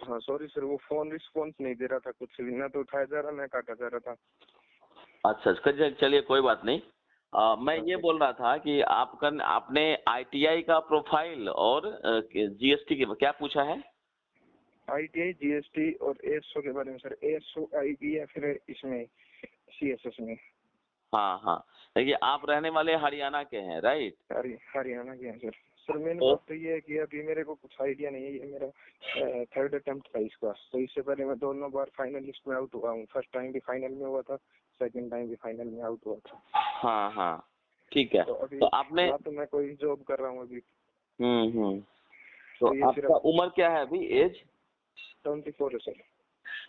हाँ sorry sir, वो phone response नहीं दे रहा था, कुछ भी ना तो उठाया जा रहा ना काटा जा रहा था। अच्छा, चलिए कोई बात नहीं। मैं हाँ ये सर। बोल रहा था कि आपने आईटीआई का प्रोफाइल और जीएसटी की क्या पूछा है? ITI GST और ASO के बारे में सर, ASO आएगी या फिर इसमें CSS में? हाँ हाँ, देखिए आप रहने वाले हरियाणा के हैं, राइट? हरियाणा के हैं सर। सर मेन तो बात तो ये है कि अभी मेरे को कुछ आइडिया नहीं है, ये मेरा थर्ड अटेम्प्ट था इसका। तो इससे पहले मैं दोनों बार फाइनलिस्ट में आउट हुआ हूँ। फर्स्ट टाइम भी फाइनल में हुआ था, सेकंड टाइम भी फाइनल में आउट हुआ था। हाँ हाँ, ठीक है। तो अभी तो आपने ना तो मैं कोई जॉब कर रहा हूँ अभी। तो तो ये आपका सिर्फ उम्र क्या है अभी, एज? 24 है सर।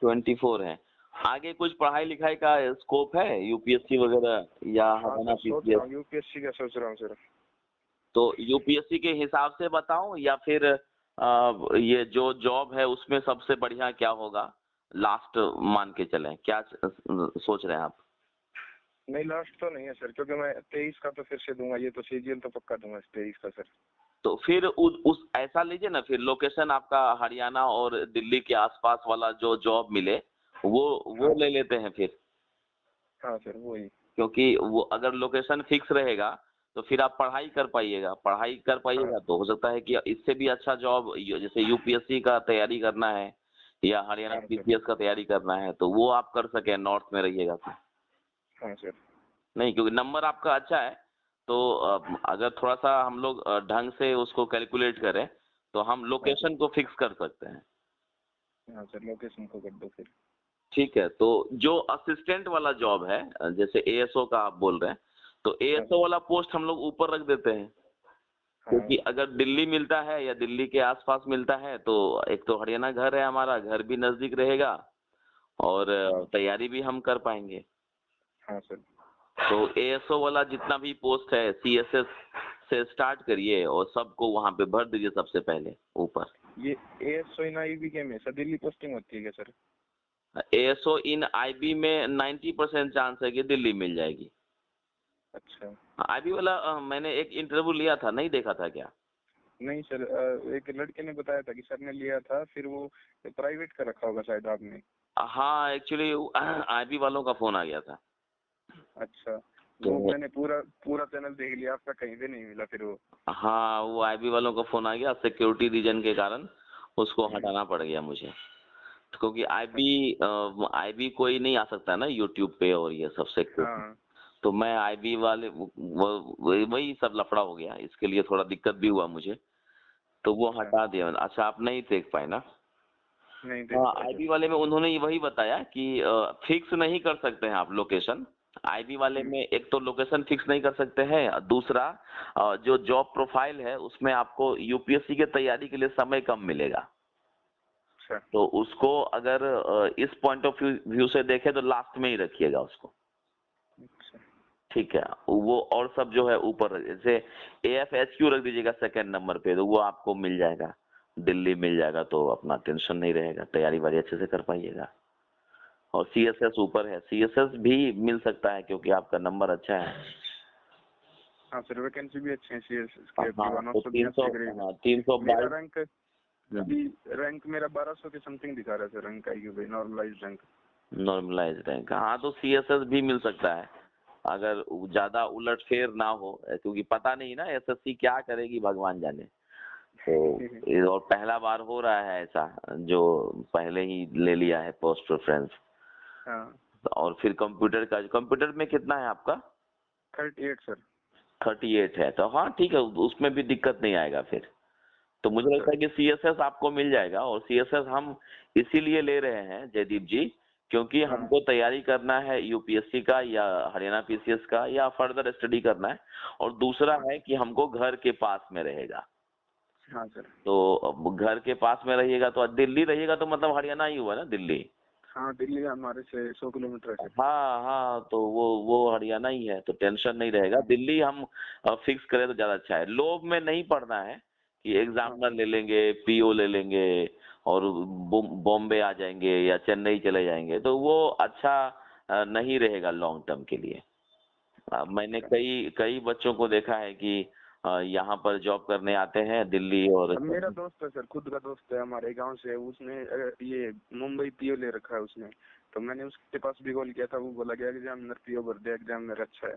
24 है। आगे कुछ पढ़ाई लिखाई का स्कोप है, यूपीएससी वगैरह या हाँ हरियाणा सर, सोच पीसीएस? रहा हूँ यूपीएससी का सोच रहा हूँ सर। तो यूपीएससी के हिसाब से बताऊं या फिर ये जो जॉब है उसमें सबसे बढ़िया क्या होगा, लास्ट मान के चलें, क्या सोच रहे हैं आप? नहीं लास्ट तो नहीं है सर, क्योंकि मैं 23 का तो फिर से दूंगा, ये तो सीजीएल तो पक्का दूंगा 23 का सर। तो फिर उस ऐसा लीजिए ना, फिर लोकेशन आपका हरियाणा और दिल्ली के आसपास वाला जो जॉब मिले वो हाँ ले सर। लेते हैं फिर। हाँ सर वही। क्योंकि वो अगर लोकेशन फिक्स रहेगा तो फिर आप पढ़ाई कर हाँ पाइएगा तो हो सकता है कि इससे भी अच्छा जॉब, जैसे यूपीएससी का तैयारी करना है या हरियाणा हाँ सर। पीसीएस का तैयारी करना है तो वो आप कर सके, नॉर्थ में रहिएगा तो। हाँ सर। नहीं, क्योंकि नंबर आपका अच्छा है तो अगर थोड़ा सा हम लोग ढंग से उसको कैलकुलेट करें तो हम हाँ सर। लोकेशन को फिक्स कर सकते हैं। हाँ सर, लोकेशन को कर दो फिर। ठीक है, तो जो असिस्टेंट वाला जॉब है, जैसे एएसओ का आप बोल रहे हैं, तो हाँ एएसओ सर। वाला पोस्ट हम लोग ऊपर रख देते हैं। हाँ क्योंकि अगर दिल्ली मिलता है या दिल्ली के आसपास मिलता है तो एक तो हरियाणा घर है, हमारा घर भी नजदीक रहेगा और हाँ। तैयारी भी हम कर पाएंगे। हाँ सर। तो एएसओ वाला जितना भी पोस्ट है सीएसएस से स्टार्ट करिए और सबको वहां पे भर दीजिए सबसे पहले ऊपर। ये ASO इन IB के में सर दिल्ली पोस्टिंग होती है क्या सर? एएसओ इन आईबी में 90% चांस है कि दिल्ली मिल जाएगी। अच्छा। आईबी वाला मैंने एक इंटरव्यू लिया था, नहीं देखा था क्या? नहीं सर, एक लड़के ने बताया था कि सर ने लिया था, फिर वो प्राइवेट का रखा होगा शायद आपने। हाँ, एक्चुअली आईबी वालों का फोन आ गया था। अच्छा। वो तो मैंने पूरा पूरा चैनल देख लिया, आपका कहीं भी नहीं मिला फिर वो। हाँ, वो आईबी वालों का फोन आ गया, सिक्योरिटी रीजन के कारण उसको हम्म। हटाना पड़ गया मुझे। क्योंकि आईबी कोई नहीं आ सकता ना यूट्यूब पे और ये सब सिक्योरिटी। हाँ। तो मैं आईबी वाले वही सब लफड़ा हो गया, इसके लिए थोड़ा दिक्कत भी हुआ मुझे, तो वो अच्छा। हटा दिया। अच्छा, आप नहीं देख पाए ना? नहीं देख हाँ, पाया आईबी सर। वाले में उन्होंने वही बताया कि फिक्स नहीं कर सकते हैं आप लोकेशन। आईबी वाले हम्म। में एक तो लोकेशन फिक्स नहीं कर सकते हैं, दूसरा जो जॉब प्रोफाइल है उसमें आपको यूपीएससी की तैयारी के लिए समय कम मिलेगा। अच्छा। तो उसको अगर इस पॉइंट ऑफ व्यू से देखें तो लास्ट में ही रखिएगा उसको। अच्छा। ठीक है, वो और सब जो है ऊपर, जैसे एएफएचक्यू रख दीजिएगा सेकंड नंबर पे, तो वो आपको मिल जाएगा, दिल्ली मिल जाएगा, तो अपना टेंशन नहीं रहेगा, तैयारी वारी अच्छे से कर पाइएगा। और सीएसएस ऊपर है, सीएसएस भी मिल सकता है क्योंकि आपका नंबर अच्छा है। हाँ सर, वैकेंसी भी अच्छी है CS के अभी हाँ, तो 300, 982 करीब है। हाँ मेरा 322। रैंक अभी रैंक मेरा 1200 के समथिंग दिखा रहा है सर, रैंक IQ भाई, नॉर्मलाइज रैंक। नॉर्मलाइज रैंक, हाँ तो सीएसएस भी मिल सकता है अगर ज्यादा उलटफेर ना हो, क्योंकि पता नहीं ना एसएससी क्या करेगी, भगवान जाने। तो और पहला बार हो रहा है ऐसा, जो पहले ही ले लिया है पोस्ट प्रेफरेंस। हाँ। और फिर कंप्यूटर में कितना है आपका? 38 सर। 38 है, तो हाँ ठीक है, उसमें भी दिक्कत नहीं आएगा फिर। तो मुझे अच्छा। लगता है कि सीएसएस आपको मिल जाएगा, और सीएसएस हम इसीलिए ले रहे हैं जयदीप जी, क्योंकि हाँ। हमको तैयारी करना है यूपीएससी का या हरियाणा पीसीएस का, या फर्दर स्टडी करना है। और दूसरा हाँ है कि हमको घर के पास में रहेगा। हाँ सर। तो अब घर के पास में रहिएगा तो दिल्ली रहिएगा तो मतलब हरियाणा ही हुआ ना दिल्ली। हाँ दिल्ली हमारे से 100 किलोमीटर है सर। हाँ हाँ, तो वो हरियाणा ही है, तो टेंशन नहीं रहेगा। हाँ। दिल्ली हम फिक्स करें तो ज्यादा अच्छा है। लोभ में नहीं पड़ना है कि हाँ एग्जामिनर सर। ले लेंगे, पीओ ले लेंगे और बॉम्बे आ जाएंगे या चेन्नई चले जाएंगे, तो वो अच्छा नहीं रहेगा लॉन्ग टर्म के लिए। मैंने अच्छा। कई कई बच्चों को देखा है कि यहाँ पर जॉब करने आते हैं दिल्ली और अब मेरा दोस्त है सर, खुद का दोस्त है, हमारे गांव से है, उसने ये मुंबई पीओ ले रखा है उसने, तो मैंने उसके पास भी कॉल किया था, वो बोला कि एग्जामिनर पीओ भर दे, एग्जामिनर अच्छा है।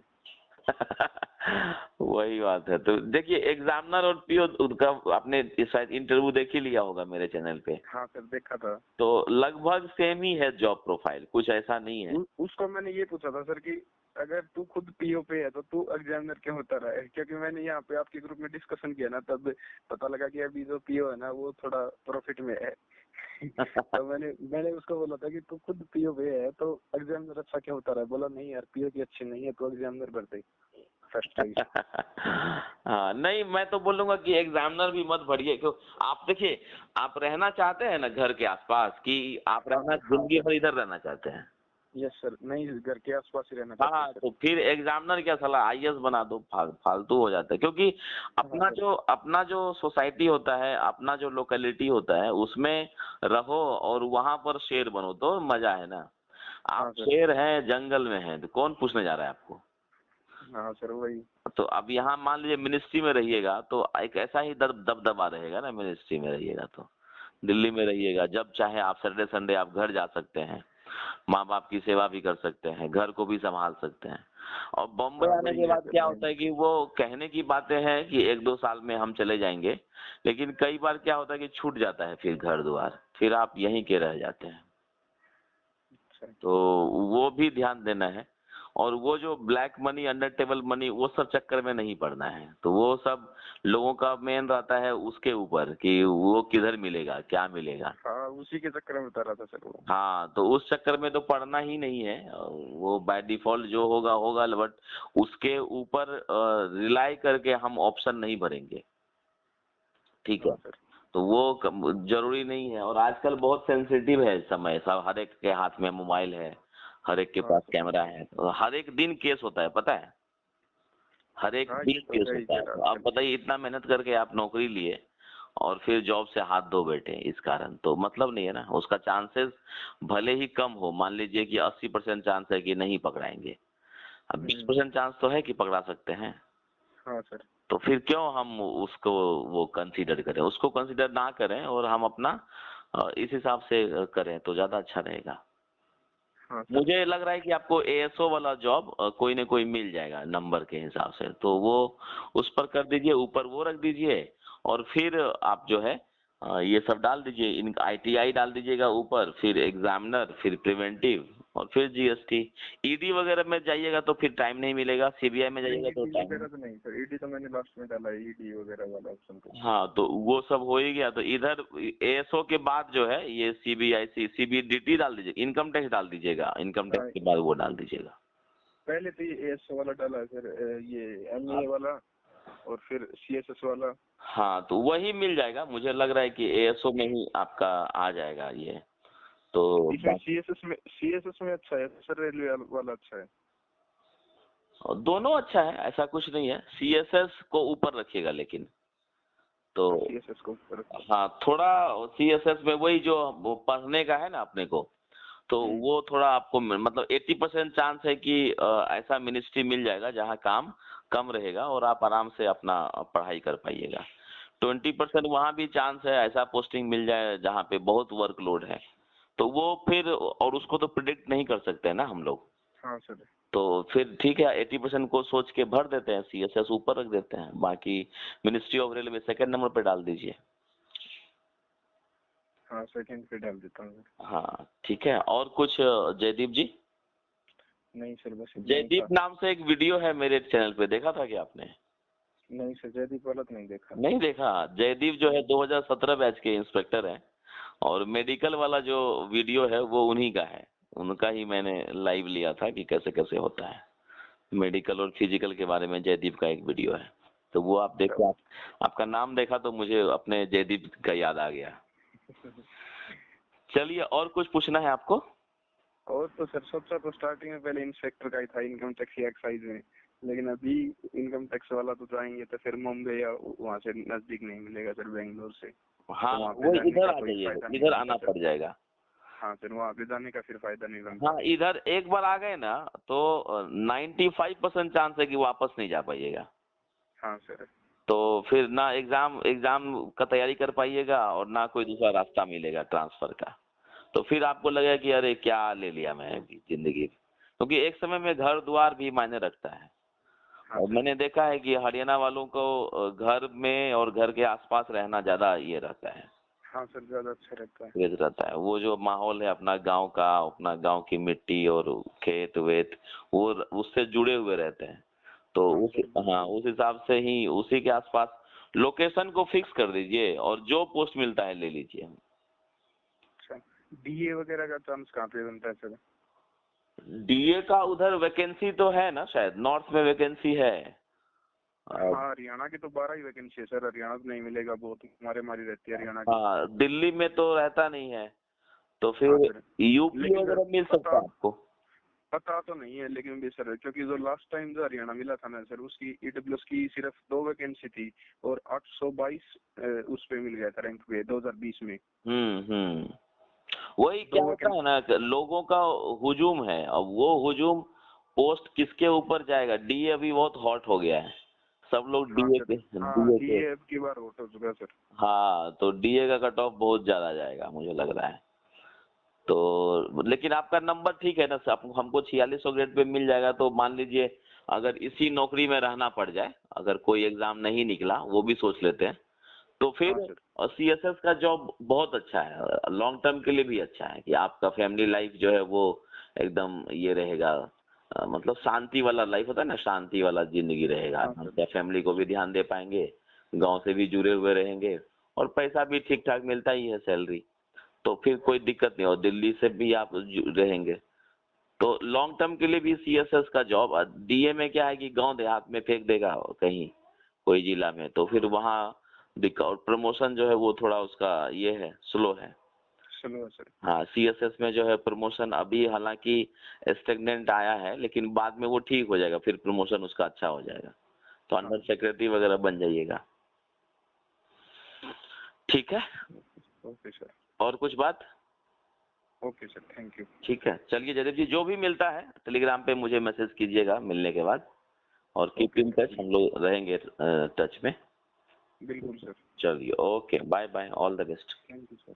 वही बात है। तो देखिए एग्जामिनर और पीओ उनका आपने शायद इंटरव्यू देख ही लिया होगा मेरे चैनल पे। हाँ सर देखा था। तो लगभग सेम ही है जॉब प्रोफाइल, कुछ ऐसा नहीं है। उसको मैंने ये पूछा था सर कि अगर तू खुद पीओ पे है तो तू एग्जामिनर क्यों होता रहा है, क्योंकि मैंने यहाँ पे आपके ग्रुप में डिस्कशन किया ना, तब पता लगा कि अभी जो पीओ है ना वो थोड़ा प्रॉफिट में है। तो मैंने उसको बोला था कि तू खुद पीओ पे है तो एग्जामिनर अच्छा क्यों होता रहा है, बोला नहीं यार पीओ की अच्छी नहीं है तो एग्जामिनर भर दे फर्स्ट चॉइस। हाँ नहीं, मैं तो बोलूंगा कि एग्जामिनर भी मत भरिए, क्यों आप देखिए आप रहना चाहते हैं ना घर के आसपास, कि आप हाँ रहना सर, हाँ जिंदगी सर, भर इधर रहना चाहते हैं? यस सर, नहीं घर के आसपास ही रहना चाहते हैं हाँ, सर। तो फिर एग्जामिनर क्या साला आईएएस बना दो, फालतू हो जाता है। क्योंकि हाँ सर, अपना जो सोसाइटी होता है, अपना जो लोकेलिटी होता है उसमें रहो और वहां पर शेर बनो तो मजा है ना। आप हाँ सर, शेर हैं जंगल में हैं तो कौन पूछने जा रहा है आपको। हाँ सर वही। तो अब यहाँ मान लीजिए मिनिस्ट्री में रहिएगा तो एक ऐसा ही दबदबा रहेगा ना, मिनिस्ट्री में रहिएगा तो दिल्ली में रहिएगा, जब चाहे आप सैटरडे संडे आप घर जा सकते हैं, माँ बाप की सेवा भी कर सकते हैं, घर को भी संभाल सकते हैं। और बॉम्बे हाँ आने वही के है बाद सर क्या मेन। होता है कि वो कहने की बातें हैं कि 1-2 साल में हम चले जाएंगे, लेकिन कई बार क्या होता है कि छूट जाता है फिर घर द्वार, फिर आप यहीं के रह जाते हैं। अच्छा, तो वो भी ध्यान देना है। और वो जो black money, under table money, वो सब चक्कर में नहीं पड़ना है। तो वो सब लोगों का मेन रहता है उसके ऊपर कि वो किधर मिलेगा, क्या मिलेगा। हाँ उसी के चक्कर में बता रहा था सर वो। हाँ, तो उस चक्कर में तो पढ़ना ही नहीं है। वो बाय डिफॉल्ट जो होगा होगा, बट उसके ऊपर रिलाई करके हम ऑप्शन नहीं भरेंगे, ठीक है। हाँ सर, तो वो जरूरी नहीं है। और आजकल बहुत सेंसिटिव है समय, सब हर एक के हाथ में मोबाइल है, हर एक के हाँ पास सर, कैमरा है, तो हर एक दिन केस होता है, पता है, हर एक हाँ दिन ये तो केस है ही होता है। सर तो आप आजकल। बताइए इतना मेहनत करके आप नौकरी लिए और फिर जॉब से हाथ धो बैठे, इस कारण तो मतलब नहीं है ना। उसका चांसेस भले ही कम हो, मान लीजिए कि 80% चांस है कि नहीं पकड़ाएंगे, अब 20% चांस तो है कि पकड़ा सकते हैं। हाँ सर, तो फिर क्यों हम उसको वो कंसीडर करें, उसको कंसीडर ना करें और हम अपना इस हिसाब से करें तो ज्यादा अच्छा रहेगा। हाँ सर, मुझे लग रहा है कि आपको एएसओ वाला जॉब कोई न कोई मिल जाएगा नंबर के हिसाब से, तो वो उस पर कर दीजिए, ऊपर वो रख दीजिए। और फिर आप जो है ये सब डाल दीजिए, इन आईटीआई डाल दीजिएगा ऊपर, फिर एग्जामिनर, फिर प्रिवेंटिव, और फिर जीएसटी। ईडी वगैरह में जाइएगा तो फिर टाइम नहीं मिलेगा, सीबीआई में नहीं जाइएगा तो ईडी टाइम। वगैरह तो नहीं सर, ईडी तो मैंने लास्ट में डाला है, ईडी वगैरह वाला ऑप्शन तो। हाँ, तो वो सब हो ही गया। तो इधर एएसओ के बाद जो है ये सीबीआईसी सीबीडीटी डाल दीजिए, इनकम टैक्स डाल दीजिएगा, इनकम हाँ टैक्स के बाद वो डाल दीजिएगा। पहले तो ये एएस वाला डाला है सर, ये एमईए आप वाला, और फिर सीएसएस वाला। हाँ, तो वही मिल जाएगा, मुझे लग रहा है कि एएसओ में ही आपका आ जाएगा ये। तो इसमें सीएसएस में अच्छा है सर, रेलवे वाला अच्छा है। दोनों अच्छा है, ऐसा कुछ नहीं है, सीएसएस को ऊपर रखिएगा लेकिन। तो अच्छा सीएसएस को ऊपर रखो। हाँ, थोड़ा सीएसएस में वही जो वो पढ़ने का है ना अपने को, तो वो थोड़ा आपको मतलब 80% चांस है कि ऐसा मिनिस्ट्री मिल जाएगा जहाँ काम कम रहेगा और आप आराम से अपना पढ़ाई कर पाइएगा। 20% वहाँ भी चांस है ऐसा पोस्टिंग मिल जाए जहाँ पे बहुत वर्कलोड है। तो वो फिर, और उसको तो प्रिडिक्ट नहीं कर सकते हैं ना हम लोग। हाँ सर, तो फिर ठीक है, 80% को सोच के भर देते हैं, सीएसएस ऊपर रख देते हैं, बाकी ministry of railway second number पे डाल दीजिए। हाँ सेकंड पे डाल देता हूँ। हाँ ठीक है। और कुछ जयदीप जी? नहीं सर बस इतना ही जयदीप था। नाम से एक वीडियो है मेरे चैनल पे, देखा था क्या आपने? नहीं सर जयदीप वाला तो नहीं देखा। नहीं देखा? जयदीप जो है नहीं। 2017 बैच के इंस्पेक्टर हैं, और मेडिकल वाला जो वीडियो है वो उन्हीं का है। उनका ही मैंने लाइव लिया था कि कैसे कैसे होता है मेडिकल और फिजिकल के बारे में। जयदीप का एक वीडियो है, तो वो आप देख के आपका नाम देखा तो मुझे अपने जयदीप का याद आ गया। चलिए, और कुछ पूछना है आपको? और तो सर सोचा तो स्टार्टिंग में पहले इंस्पेक्टर का ही था, इनकम टैक्स या एक्साइज में, लेकिन अभी इनकम टैक्स वाला तो जाएंगे तो फिर मुंबई या वहाँ से नजदीक नहीं मिलेगा सर, बेंगलोर से, हाँ, तो वहाँ पे वो जाने इधर का आ कोई जाइएगा, फायदा नहीं इधर बनता आना सर। पड़ जाएगा। हाँ सर वहाँ पे जाने का फिर फायदा नहीं बनता। हाँ, इधर एक बार आ गए ना तो 95% चांस है कि वापस नहीं जा पाइएगा। हाँ सर, तो फिर ना एग्जाम एग्जाम का तैयारी कर पाइएगा और ना कोई दूसरा रास्ता मिलेगा ट्रांसफर का। तो फिर आपको लगेगा कि अरे क्या ले लिया मैं अभी जिंदगी, क्योंकि एक समय में घर द्वार भी मायने रखता है। हाँ और सर। मैंने देखा है कि हरियाणा वालों को घर में और घर के आसपास रहना ज्यादा ये रहता है, हाँ सर, ज्यादा अच्छा रहता है। क्रेज रहता है। वो जो माहौल है अपना गांव का, अपना गांव की मिट्टी और खेत वेत, वो उससे जुड़े हुए रहते हैं। तो हाँ उस सर, हाँ बिल्कुल। उस हिसाब से ही उसी के आसपास लोकेशन को फिक्स कर दीजिए और जो पोस्ट मिलता है ले लीजिए। अच्छा, डीए वगैरह का चांस कहाँ पे बनता है सर? डीए का उधर वैकेंसी तो है ना, शायद नॉर्थ में वैकेंसी है। हाँ, हरियाणा की तो 12 ही वैकेंसी है सर। हरियाणा तो नहीं मिलेगा, बहुत मारे मारी रहती है हरियाणा की। हाँ दिल्ली में तो रहता नहीं है, तो हाँ फिर सर। यूपी लेकिन सर वगैरह मिल सकता पता है आपको। पता तो नहीं है, लेकिन भी सर, क्योंकि जो लास्ट टाइम जो हरियाणा मिला था ना सर, उसकी ईडब्ल्यूएस की सिर्फ 2 वैकेंसी थी और 822 उस पे मिल गया था रैंक पे 2020 में। हम्म। वही क्या 2 होता है वैकेंसी। ना कि लोगों का हुजूम है, अब वो हुजूम पोस्ट किसके ऊपर जाएगा। डीए अभी बहुत हॉट हो गया है, सब लोग हाँ डीए सर। के हाँ, डीए के। डीए अब की बार वोट हो चुका है सर। हाँ तो डीए का कट ऑफ बहुत ज्यादा जाएगा मुझे लग रहा है। तो लेकिन आपका नंबर ठीक है ना, हमको 4600 ग्रेड पे मिल जाएगा। तो मान लीजिए अगर इसी नौकरी में रहना पड़ जाए, अगर कोई एग्जाम नहीं निकला, वो भी सोच लेते हैं, तो हाँ फिर सर। सीएसएस का जॉब बहुत अच्छा है, लॉन्ग टर्म के लिए भी अच्छा है कि आपका फैमिली लाइफ जो है वो एकदम ये रहेगा। मतलब शांति वाला लाइफ होता है ना, शांति वाला जिंदगी रहेगा। हाँ हम सर। क्या फैमिली को भी ध्यान दे पाएंगे, गांव से भी जुड़े हुए रहेंगे और पैसा भी ठीक ठाक मिलता ही है सैलरी। तो फिर कोई दिक्कत नहीं, और दिल्ली से भी आप रहेंगे। तो लॉन्ग टर्म के लिए भी सीएसएस का जॉब। डीए में क्या है कि गांव देहात में फेंक देगा कहीं कोई जिला में, तो फिर वहाँ दिक्कत, और प्रमोशन जो है वो थोड़ा उसका ये है, स्लो है। चलो सर। हाँ सीएसएस में जो है प्रमोशन अभी हालांकि स्टेगनेंट आया है, लेकिन बाद में वो ठीक हो जाएगा, फिर प्रमोशन उसका अच्छा हो जाएगा। तो हाँ अंडर सेक्रेटरी वगैरह बन जाइएगा। ठीक है, ओके सर। और कुछ बात? Okay sir, thank you. ठीक है, चलिए जयदेव जी, जो भी मिलता है टेलीग्राम पे मुझे मैसेज कीजिएगा मिलने के बाद, और keep okay in sir, touch, हम लोग रहेंगे टच में। बिल्कुल सर। चलिए, okay, bye bye, all the best. Thank you sir.